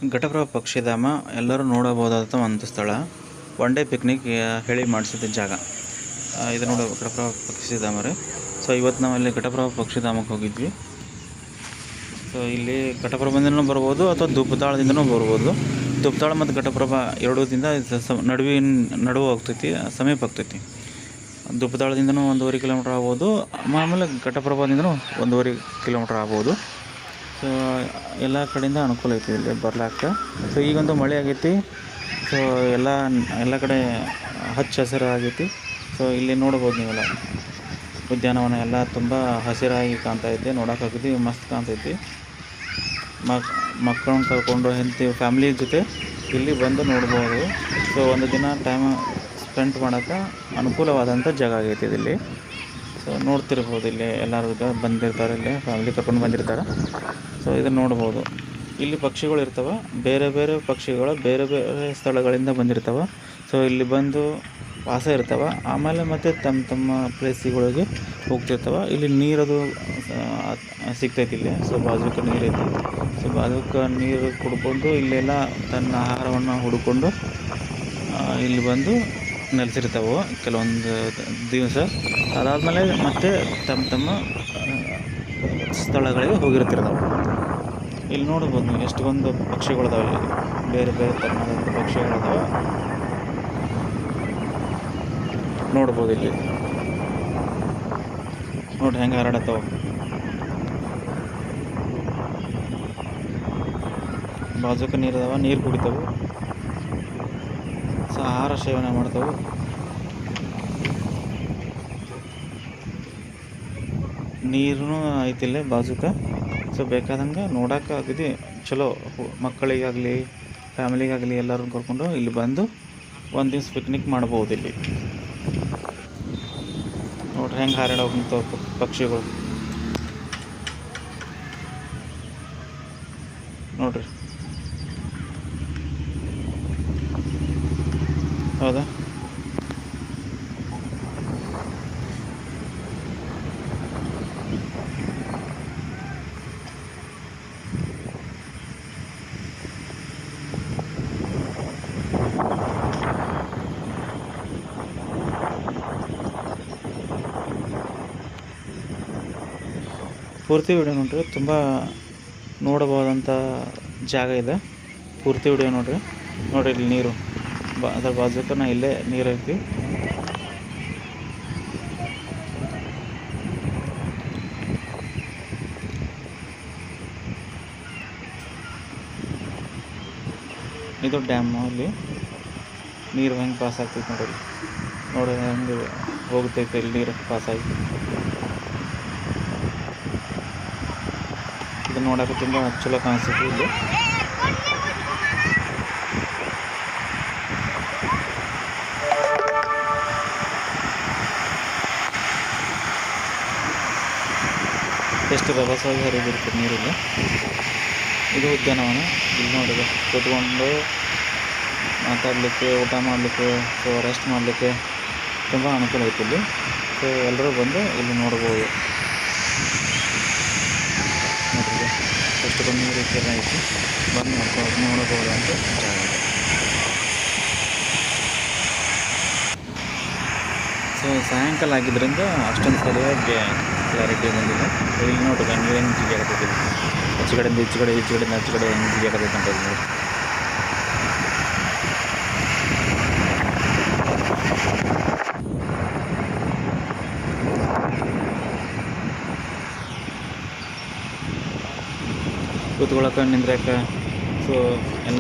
ಘಟಪ್ರಭಾ ಪಕ್ಷಿಧಾಮ ಎಲ್ಲರೂ ನೋಡಬಹುದಾದ ಒಂದು ಸ್ಥಳ. ಒನ್ ಡೇ ಪಿಕ್ನಿಕ್ ಹೇಳಿ ಮಾಡಿಸಿದ ಜಾಗ ಇದು ನೋಡಿ ಘಟಪ್ರಭಾ ಪಕ್ಷಿಧಾಮ ರೀ. ಸೊ ಇವತ್ತು ನಾವಲ್ಲಿ ಘಟಪ್ರಭಾ ಪಕ್ಷಿಧಾಮಕ್ಕೆ ಹೋಗಿದ್ವಿ. ಸೊ ಇಲ್ಲಿ ಘಟಪ್ರಭಾದಿಂದನೂ ಬರ್ಬೋದು ಅಥವಾ ಧೂಪತಾಳದಿಂದನೂ ಬರ್ಬೋದು. ಧೂಪತಾಳ ಮತ್ತು ಘಟಪ್ರಭಾ ಎರಡೂದಿಂದ ನಡುವೆ ಹೋಗ್ತೈತಿ, ಸಮೀಪ ಆಗ್ತೈತಿ. ಧೂಪತಾಳದಿಂದನೂ 1.5 ಕಿಲೋಮೀಟ್ರ್ ಆಗ್ಬೋದು, ಆಮೇಲೆ ಘಟಪ್ರಭಾದಿಂದನೂ 1.5 ಕಿಲೋಮೀಟ್ರ್ ಆಗ್ಬೋದು. ಸೊ ಎಲ್ಲ ಕಡೆಯಿಂದ ಅನುಕೂಲ ಐತಿ ಇಲ್ಲಿ ಬರ್ಲಾಕ. ಸೊ ಈಗಂತೂ ಮಳೆ ಆಗೈತಿ. ಸೊ ಎಲ್ಲ ಕಡೆ ಹಚ್ಚ ಹಸಿರು ಆಗೈತಿ. ಸೊ ಇಲ್ಲಿ ನೋಡ್ಬೋದು ನೀವೆಲ್ಲ ಉದ್ಯಾನವನ ಎಲ್ಲ ತುಂಬ ಹಸಿರಾಗಿ ಕಾಣ್ತೈತಿ. ನೋಡೋಕ್ಕಾಗೈತಿ, ಮಸ್ತ್ ಕಾಣ್ತೈತಿ. ಮಕ್ಕಳನ್ನ ಕರ್ಕೊಂಡು ಫ್ಯಾಮ್ಲಿ ಜೊತೆ ಇಲ್ಲಿ ಬಂದು ನೋಡ್ಬೋದು. ಸೊ ಒಂದು ದಿನ ಟೈಮ್ ಸ್ಪೆಂಡ್ ಮಾಡೋಕ್ಕೆ ಅನುಕೂಲವಾದಂಥ ಜಾಗ ಆಗೈತಿ ಇಲ್ಲಿ. ಸೊ ನೋಡ್ತಿರ್ಬೋದು, ಇಲ್ಲಿ ಎಲ್ಲರೂ ಬಂದಿರ್ತಾರೆ, ಇಲ್ಲಿ ಫ್ಯಾಮಿಲಿ ಕರ್ಕೊಂಡು ಬಂದಿರ್ತಾರೆ. ಸೊ ಇದನ್ನು ನೋಡ್ಬೋದು. ಇಲ್ಲಿ ಪಕ್ಷಿಗಳು ಇರ್ತವೆ, ಬೇರೆ ಬೇರೆ ಪಕ್ಷಿಗಳು ಬೇರೆ ಬೇರೆ ಸ್ಥಳಗಳಿಂದ ಬಂದಿರ್ತವೆ. ಸೊ ಇಲ್ಲಿ ಬಂದು ವಾಸ ಇರ್ತವೆ. ಆಮೇಲೆ ಮತ್ತೆ ತಮ್ಮ ಪ್ಲೇಸಿಗಳಿಗೆ ಹೋಗ್ತಿರ್ತವೆ. ಇಲ್ಲಿ ನೀರದು ಸಿಗ್ತೈತಿ ಇಲ್ಲಿ. ಸೊ ಬಾಜುಕ ನೀರು ಐತಿ. ಸೊ ಬಾಜುಕ ನೀರು ಕುಡ್ಕೊಂಡು ಇಲ್ಲೆಲ್ಲ ತನ್ನ ಆಹಾರವನ್ನು ಹುಡ್ಕೊಂಡು ಇಲ್ಲಿ ಬಂದು ನೆಲೆಸಿರ್ತಾವೆ ಕೆಲವೊಂದು ದಿವಸ. ಅದಾದಮೇಲೆ ಮತ್ತೆ ತಮ್ಮ ಸ್ಥಳಗಳಿಗೆ ಹೋಗಿರ್ತಿರ್ತಾವೆ. ಇಲ್ಲಿ ನೋಡ್ಬೋದು ನೀವು ಎಷ್ಟೊಂದು ಪಕ್ಷಿಗಳಿದಾವೆ. ಇಲ್ಲಿ ಬೇರೆ ಬೇರೆ ಥರನಾದಂಥ ಪಕ್ಷಿಗಳಿದಾವೆ ನೋಡ್ಬೋದು. ಇಲ್ಲಿ ನೋಡಿ ಹೆಂಗೆ ಹರಡತ್ತವೆ. ಬಾಜುಕ ನೀರಿದಾವೆ, ನೀರು ಕುಡಿತಾವೆ. ಸೊ ಆಹಾರ ಸೇವನೆ ಮಾಡ್ತಾವೆ. ನೀರು ಐತಿಲ್ಲ ಬಾಜುಕ. ಸೊ ಬೇಕಾದಂಗೆ ನೋಡೋಕೆ ಆಗಿದೆ. ಚಲೋ ಮಕ್ಕಳಿಗಾಗಲಿ ಫ್ಯಾಮಿಲಿಗಾಗಲಿ ಎಲ್ಲರೂ ಕರ್ಕೊಂಡು ಇಲ್ಲಿ ಬಂದು ಒಂದು ದಿವ್ಸ ಪಿಕ್ನಿಕ್ ಮಾಡ್ಬೋದು. ಇಲ್ಲಿ ನೋಡ್ರಿ ಹೆಂಗೆ ಹಾರಾಡೋಂಥ ಪಕ್ಷಿಗಳು ನೋಡ್ರಿ. ಹೌದಾ? ಪೂರ್ತಿ ವಿಡಿಯೋ ನೋಡ್ರಿ, ತುಂಬ ನೋಡಬಹುದಂಥ ಜಾಗ ಇದೆ. ಪೂರ್ತಿ ವಿಡಿಯೋ ನೋಡ್ರಿ. ಇಲ್ಲಿ ನೀರು ಅದರ ಬಾಜುಕನ ಇಲ್ಲೇ ನೀರು ಐತಿ. ಇದು ಡ್ಯಾಮು. ಅಲ್ಲಿ ನೀರು ಹೆಂಗೆ ಪಾಸ್ ಆಗ್ತೈತಿ ನೋಡಿ ಹೆಂಗೆ ಹೋಗ್ತೈತೆ ಇಲ್ಲಿ ನೀರು ಪಾಸಾಗಿ. ಇದು ನೋಡೋಕೆ ತುಂಬ ಚಲೋ ಕಾಣಿಸ್ತೈತಿ. ಇಲ್ಲಿ ಎಷ್ಟು ರಭಸವಾಗಿ ಹರಿದಿರ್ತದೆ ನೀರಲ್ಲಿ. ಇದು ಉದ್ಯಾನವನ. ಇಲ್ಲಿ ನೋಡಿದೆ ಕೂತ್ಕೊಂಡು ಮಾತಾಡಲಿಕ್ಕೆ, ಊಟ ಮಾಡಲಿಕ್ಕೆ, ಸೊ ರೆಸ್ಟ್ ಮಾಡಲಿಕ್ಕೆ ತುಂಬ ಅನುಕೂಲ ಐತಿ ಇಲ್ಲಿ. ಸೊ ಎಲ್ಲರೂ ಬಂದು ಇಲ್ಲಿ ನೋಡ್ಬೋದು. ನೋಡ್ರಿ ಎಷ್ಟು ಬಂದು ನೀರು ಐತಿ, ಬಂದು ನೋಡ್ಬೋದು ಅಂತ ಜಾಗ ಇದೆ. ಸೊ ಸಾಯಂಕಾಲ ಆಗಿದ್ದರಿಂದ ಅಷ್ಟೊಂದು ಸರಿಯಾಗಿ ಕ್ಲಾರಿಟಿ ಬಂದಿಲ್ಲ. ಇಲ್ಲಿ ನೋಡ್ರಿ ನೀರು ಹೆಂಗೆ ಜಿಗಿ ಆಗತೈತಿ. ಆಚೆ ಕಡೆಯಿಂದ ಈಚೆ ಕಡೆ, ಈಚೆ ಕಡೆಯಿಂದ ಆಚೆ ಕಡೆ ಹೆಂಗೆ ಜಿಗಿ ಆಗತೈತೆ ಅಂತ ನೋಡಿ. ಕೂತ್ಕೊಳ್ಳೋಕೆ, ನಿಂದ್ರಕ್ಕೆ, ಸೊ ಎಲ್ಲ